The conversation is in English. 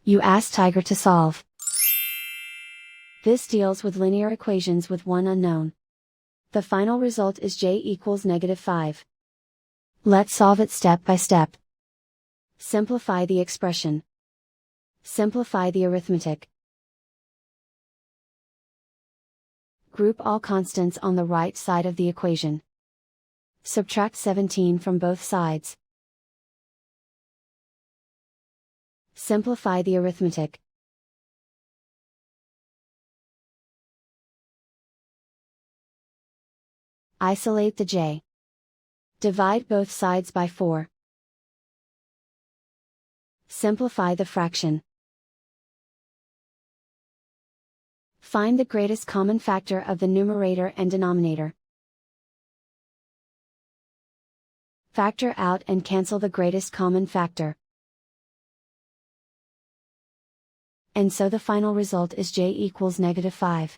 You ask Tiger to solve. This deals with linear equations with one unknown. The final result is j equals -5. Let's solve it step by step. Simplify the expression. Simplify the arithmetic. Group all constants on the right side of the equation. Subtract 17 from both sides. Simplify the arithmetic. Isolate the j. Divide both sides by 4. Simplify the fraction. Find the greatest common factor of the numerator and denominator. Factor out and cancel the greatest common factor. And so the final result is j equals -5.